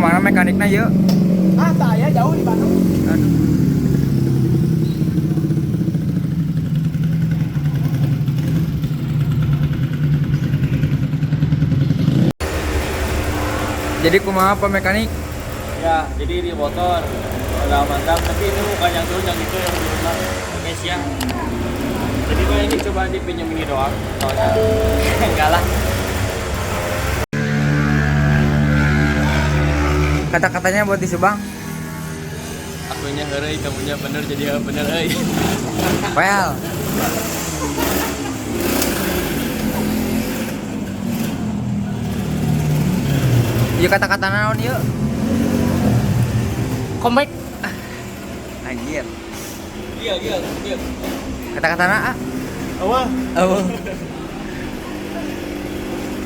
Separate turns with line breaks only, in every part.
kemana mekaniknya yuk?
Ah, saya jauh di Bandung.
Aduh. Jadi kumaha apa mekanik?
Ya, jadi di motor udah mantap, tapi ini bukan yang dulu, yang itu yang di rumah guys ya. Jadi gue ini coba dipinjam ini doang, soalnya enggak lah.
Kata-katanya buat di Subang.
Akunya heureuy, kamunya bener, jadi bener euy.
Well. Yuk kata-kata naon yuk.
Comeback.
Anjir.
Iya.
Kata-kata na ah.
Awal.
Oh.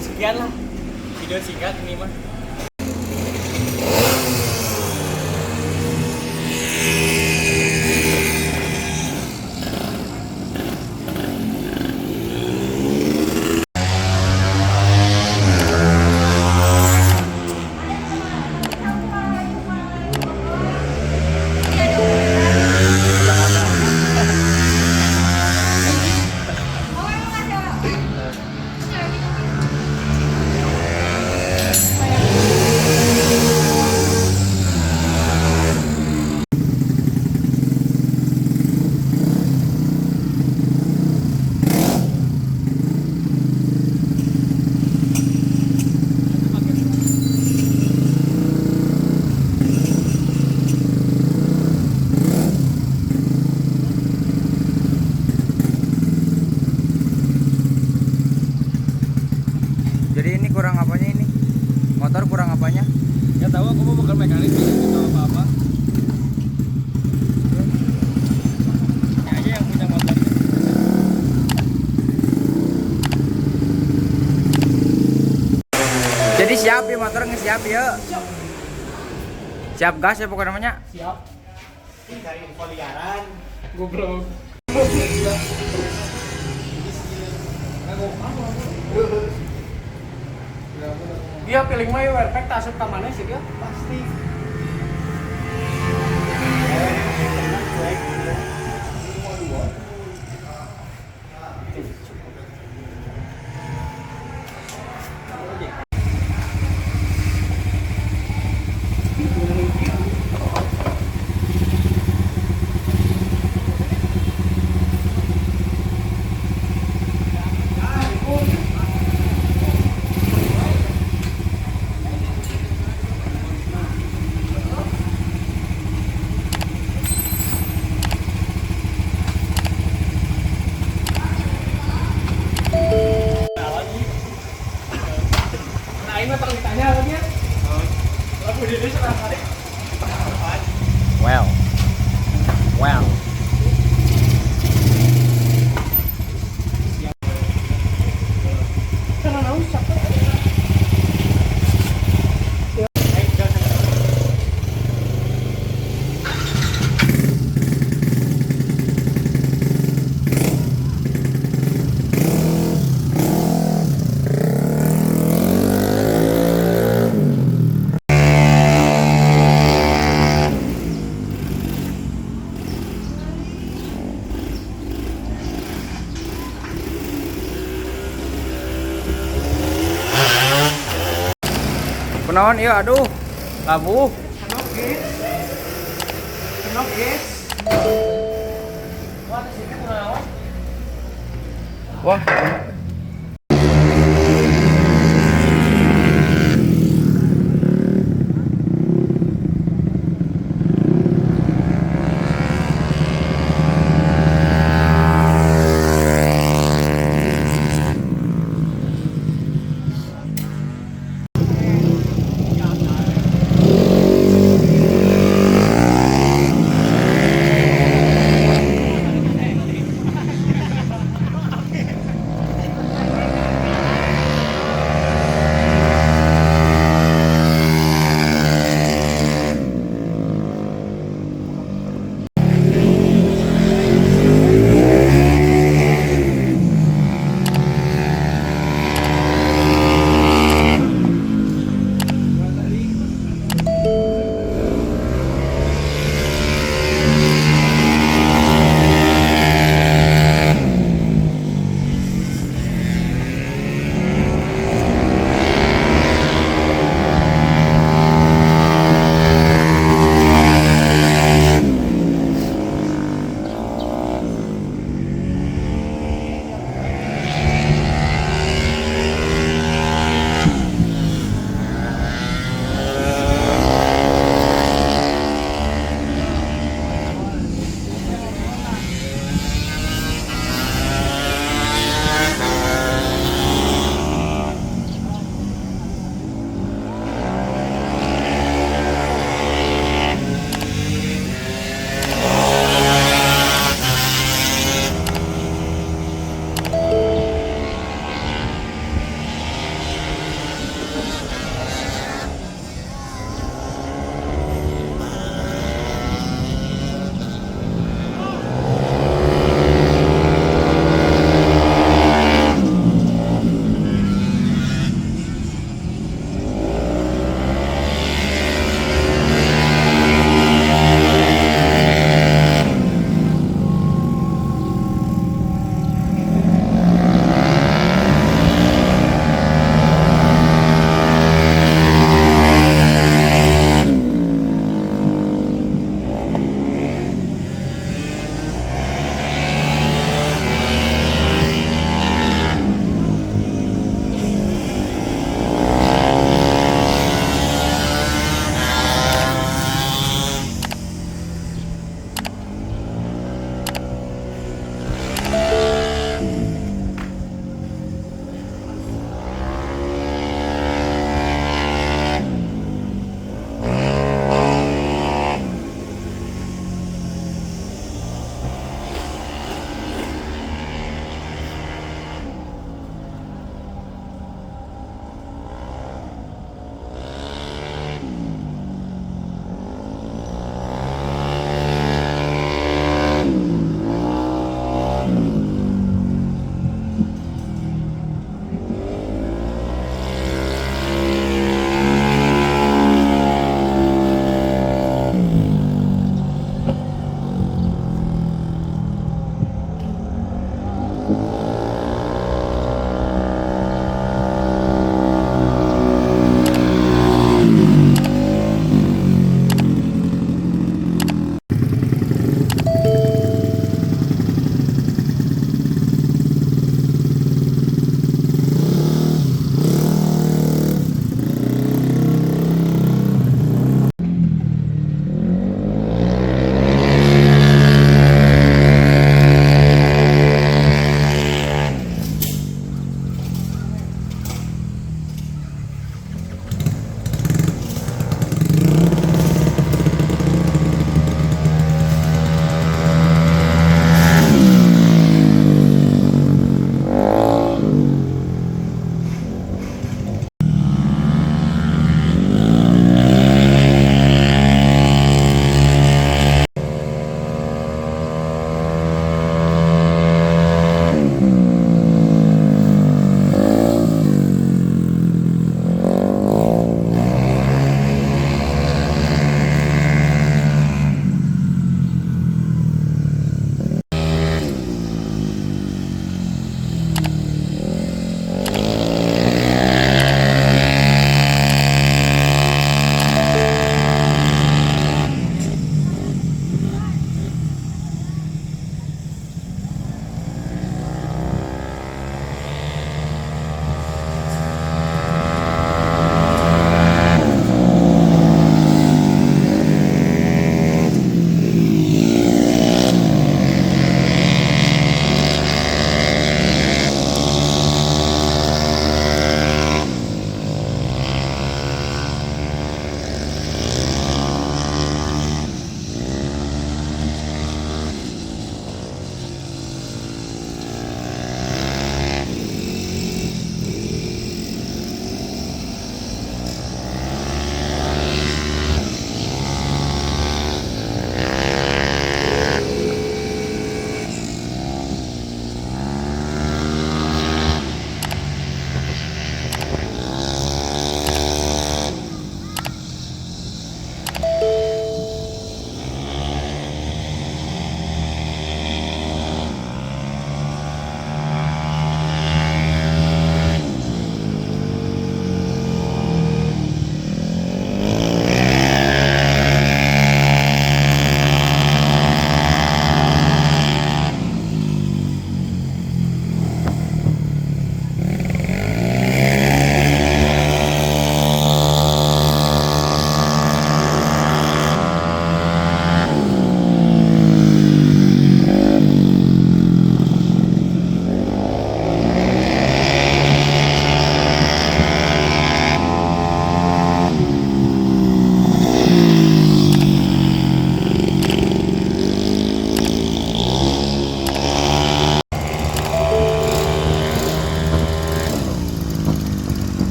Sekian lah. Video singkat ini mah.
Jadi ini kurang apanya ini? Motor kurang apanya?
Ya tahu aku mau bukan mekanik, tidak tahu apa-apa. Ya aja yang punya motor.
Jadi siap ya motor siap ya. Siap gas ya pokoknya namanya.
Siap. Ini cari info liaran.
Goblok.
Dia feeling mah perfect asup ka mana sih dia? Pasti. Nah, ini mah tong ditanya lagi ya. Lagu di Indonesia berapa kali?
Well.
Karena usah.
Kunaon ieu aduh. Labuh.
Kenop guys. Kenop guys. Wah, di sini kunaon?
Wah.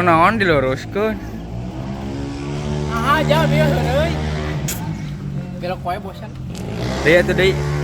Kunaon diluruskeun?
Ah aja bieu euy. Belok wae bosan.
Deui atuh deui.